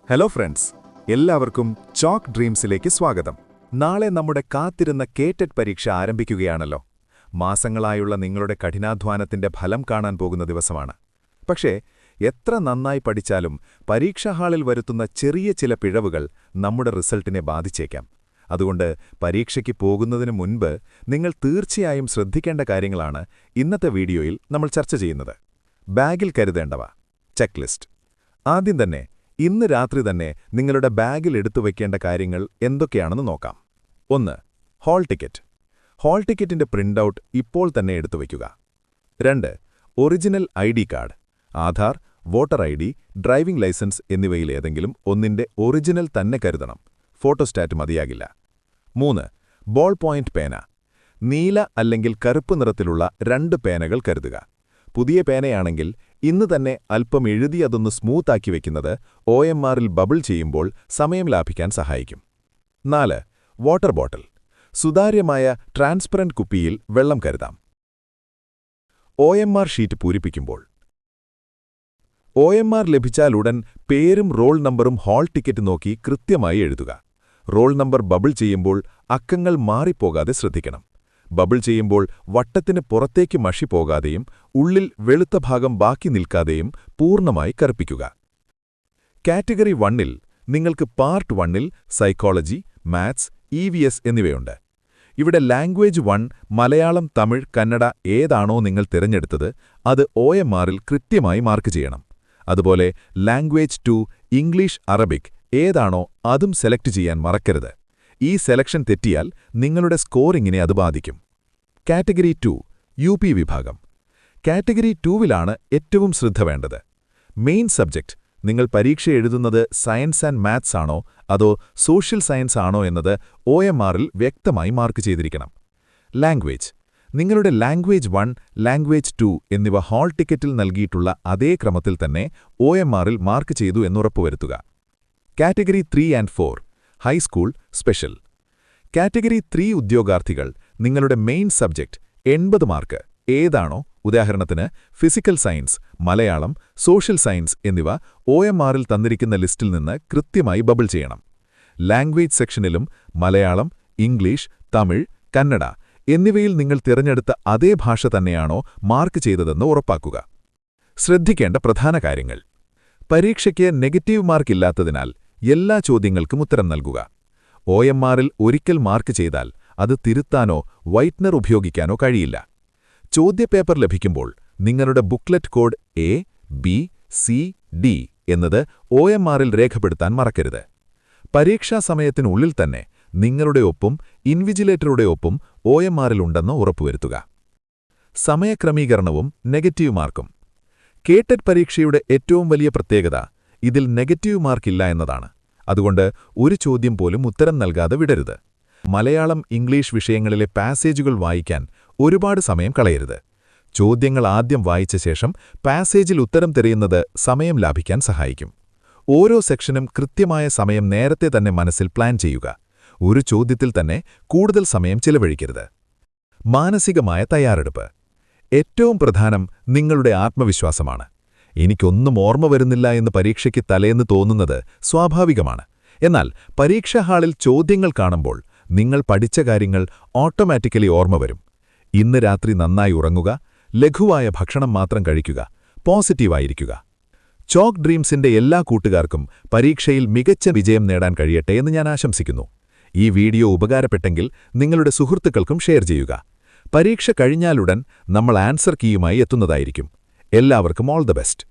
Hello friends, എല്ലാവർക്കും chalk ഡ്രീംസിലേക്ക് സ്വാഗതം. നാളെ നമ്മുടെ കാത്തിരുന്ന കേറ്റഡ് പരീക്ഷ ആരംഭിക്കുകയാണല്ലോ. മാസങ്ങളായുള്ള നിങ്ങളുടെ കഠിനാധ്വാനത്തിന്റെ ഫലം കാണാൻ പോകുന്ന ദിവസമാണ്. പക്ഷേ എത്ര നന്നായി പഠിച്ചാലും പരീക്ഷാ ഹാളിൽ വരുത്തുന്ന ചെറിയ ചില പിഴവുകൾ നമ്മുടെ റിസൾട്ടിനെ ബാധിച്ചേക്കാം. അതുകൊണ്ട് പരീക്ഷയ്ക്ക് പോകുന്നതിന് മുൻപ് നിങ്ങൾ തീർച്ചയായും ശ്രദ്ധിക്കേണ്ട കാര്യങ്ങളാണ് ഇന്നത്തെ വീഡിയോയിൽ നമ്മൾ ചർച്ച ചെയ്യുന്നത്. ബാഗിൽ കരുതേണ്ടവ ചെക്ക് ലിസ്റ്റ്. ആദ്യം തന്നെ ഇന്ന് രാത്രി തന്നെ നിങ്ങളുടെ ബാഗിൽ എടുത്തു വയ്ക്കേണ്ട കാര്യങ്ങൾ എന്തൊക്കെയാണെന്ന് നോക്കാം. 1. Hall ticket. ഹാൾ ടിക്കറ്റിന്റെ പ്രിന്റൌട്ട് ഇപ്പോൾ തന്നെ എടുത്തു വയ്ക്കുക. 2. Original ID card. Aadhaar, voter ID, driving licence എന്നിവയിലേതെങ്കിലും ഒന്നിന്റെ ഒറിജിനൽ തന്നെ കരുതണം. ഫോട്ടോസ്റ്റാറ്റ് മതിയാകില്ല. 3. ബോൾ പോയിന്റ് പേന. നീല അല്ലെങ്കിൽ കറുപ്പ് നിറത്തിലുള്ള 2 പേനകൾ കരുതുക. പുതിയ പേനയാണെങ്കിൽ ഇന്ന് തന്നെ അല്പം എഴുതി അതൊന്ന് സ്മൂത്താക്കി വയ്ക്കുന്നത് OMRൽ ബബിൾ ചെയ്യുമ്പോൾ സമയം ലാഭിക്കാൻ സഹായിക്കും. 4. Water bottle. സുതാര്യമായ ട്രാൻസ്പെറന്റ് കുപ്പിയിൽ വെള്ളം കരുതാം. OMR ഷീറ്റ് പൂരിപ്പിക്കുമ്പോൾ OMR ലഭിച്ചാലുടൻ പേരും റോൾ നമ്പറും ഹാൾ ടിക്കറ്റ് നോക്കി കൃത്യമായി എഴുതുക. റോൾ നമ്പർ ബബിൾ ചെയ്യുമ്പോൾ അക്കങ്ങൾ മാറിപ്പോകാതെ ശ്രദ്ധിക്കണം. ബബിൾ ചെയ്യുമ്പോൾ വട്ടത്തിന് പുറത്തേക്ക് മഷി പോകാതെയും ഉള്ളിൽ വെളുത്ത ഭാഗം ബാക്കി നിൽക്കാതെയും പൂർണ്ണമായി കറുപ്പിക്കുക. കാറ്റഗറി 1ൽ നിങ്ങൾക്ക് പാർട്ട് 1ൽ സൈക്കോളജി, മാത്സ്, EVS എന്നിവയുണ്ട്. ഇവിടെ ലാംഗ്വേജ് 1 മലയാളം, തമിഴ്, കന്നഡ ഏതാണോ നിങ്ങൾ തിരഞ്ഞെടുത്തത് അത് OMRൽ കൃത്യമായി മാർക്ക് ചെയ്യണം. അതുപോലെ ലാംഗ്വേജ് 2 ഇംഗ്ലീഷ്, അറബിക് ഏതാണോ അതും സെലക്ട് ചെയ്യാൻ മറക്കരുത്. ഈ സെലക്ഷൻ തെറ്റിയാൽ നിങ്ങളുടെ സ്കോറിങ്ങിനെ അത് ബാധിക്കും. കാറ്റഗറി 2 UP വിഭാഗം. കാറ്റഗറി 2വിലാണ് ഏറ്റവും ശ്രദ്ധ വേണ്ടത്. മെയിൻ സബ്ജക്റ്റ് നിങ്ങൾ പരീക്ഷ എഴുതുന്നത് സയൻസ് ആൻഡ് മാത്സ് ആണോ അതോ സോഷ്യൽ സയൻസ് ആണോ എന്നത് OMRൽ വ്യക്തമായി മാർക്ക് ചെയ്തിരിക്കണം. ലാംഗ്വേജ്. നിങ്ങളുടെ ലാംഗ്വേജ് 1, ലാംഗ്വേജ് 2 എന്നിവ ഹാൾ ടിക്കറ്റിൽ നൽകിയിട്ടുള്ള അതേ ക്രമത്തിൽ തന്നെ OMRൽ മാർക്ക് ചെയ്തു എന്നുറപ്പുവരുത്തുക. Category 3 and 4 high school, special. Category 3 ഉദ്യോഗാർത്ഥികൾ നിങ്ങളുടെ മെയിൻ സബ്ജക്റ്റ് 80 മാർക്ക് ഏതാണോ, ഉദാഹരണത്തിന് physical science, Malayalam, social science എന്നിവ OMRൽ തന്നിരിക്കുന്ന ലിസ്റ്റിൽ നിന്ന് കൃത്യമായി ബബിൾ ചെയ്യണം. ലാംഗ്വേജ് സെക്ഷനിലും മലയാളം, ഇംഗ്ലീഷ്, തമിഴ്, കന്നഡ എന്നിവയിൽ നിങ്ങൾ തിരഞ്ഞെടുത്ത അതേ ഭാഷ തന്നെയാണോ മാർക്ക് ചെയ്തതെന്ന് ഉറപ്പാക്കുക. ശ്രദ്ധിക്കേണ്ട പ്രധാന കാര്യങ്ങൾ. പരീക്ഷയ്ക്ക് നെഗറ്റീവ് മാർക്ക് ഇല്ലാത്തതിനാൽ എല്ലാ ചോദ്യങ്ങൾക്കും ഉത്തരം നൽകുക. OMRൽ ഒരിക്കൽ മാർക്ക് ചെയ്താൽ അത് തിരുത്താനോ വൈറ്റ്നർ ഉപയോഗിക്കാനോ കഴിയില്ല. ചോദ്യപേപ്പർ ലഭിക്കുമ്പോൾ നിങ്ങളുടെ booklet code A, B, C, D എന്നത് OMRൽ രേഖപ്പെടുത്താൻ മറക്കരുത്. പരീക്ഷാ സമയത്തിനുള്ളിൽ തന്നെ നിങ്ങളുടെ ഒപ്പും ഇൻവിജിലേറ്ററുടെ ഒപ്പും OMRൽ ഉണ്ടെന്ന് ഉറപ്പുവരുത്തുക. സമയക്രമീകരണവും നെഗറ്റീവ് മാർക്കും. കേട്ടഡ് പരീക്ഷയുടെ ഏറ്റവും വലിയ പ്രത്യേകത ഇതിൽ നെഗറ്റീവ് മാർക്കില്ല എന്നതാണ്. അതുകൊണ്ട് ഒരു ചോദ്യം പോലും ഉത്തരം നൽകാതെ വിടരുത്. മലയാളം, ഇംഗ്ലീഷ് വിഷയങ്ങളിലെ പാസേജുകൾ വായിക്കാൻ ഒരുപാട് സമയം കളയരുത്. ചോദ്യങ്ങൾ ആദ്യം വായിച്ച ശേഷം പാസേജിൽ ഉത്തരം തിരയുന്നത് സമയം ലാഭിക്കാൻ സഹായിക്കും. ഓരോ സെക്ഷനും കൃത്യമായ സമയം നേരത്തെ തന്നെ മനസ്സിൽ പ്ലാൻ ചെയ്യുക. ഒരു ചോദ്യത്തിൽ തന്നെ കൂടുതൽ സമയം ചിലവഴിക്കരുത്. മാനസികമായ തയ്യാറെടുപ്പ്. ഏറ്റവും പ്രധാനം നിങ്ങളുടെ ആത്മവിശ്വാസമാണ്. എനിക്കൊന്നും ഓർമ്മ വരുന്നില്ല എന്ന് പരീക്ഷയ്ക്ക് തലേന്ന് തോന്നുന്നത് സ്വാഭാവികമാണ്. എന്നാൽ പരീക്ഷാ ഹാളിൽ ചോദ്യങ്ങൾ കാണുമ്പോൾ നിങ്ങൾ പഠിച്ച കാര്യങ്ങൾ ഓട്ടോമാറ്റിക്കലി ഓർമ്മ വരും. ഇന്ന് രാത്രി നന്നായി ഉറങ്ങുക, ലഘുവായ ഭക്ഷണം മാത്രം കഴിക്കുക, പോസിറ്റീവായിരിക്കുക. ചോക്ക് ഡ്രീംസിന്റെ എല്ലാ കൂട്ടുകാർക്കും പരീക്ഷയിൽ മികച്ച വിജയം നേടാൻ കഴിയട്ടെ എന്ന് ഞാൻ ആശംസിക്കുന്നു. ഈ വീഡിയോ ഉപകാരപ്പെട്ടെങ്കിൽ നിങ്ങളുടെ സുഹൃത്തുക്കൾക്കും ഷെയർ ചെയ്യുക. പരീക്ഷ കഴിഞ്ഞാലുടൻ നമ്മൾ ആൻസർ കീയുമായി എത്തുന്നതായിരിക്കും. എല്ലാവർക്കും ഓൾ ദ ബെസ്റ്റ്.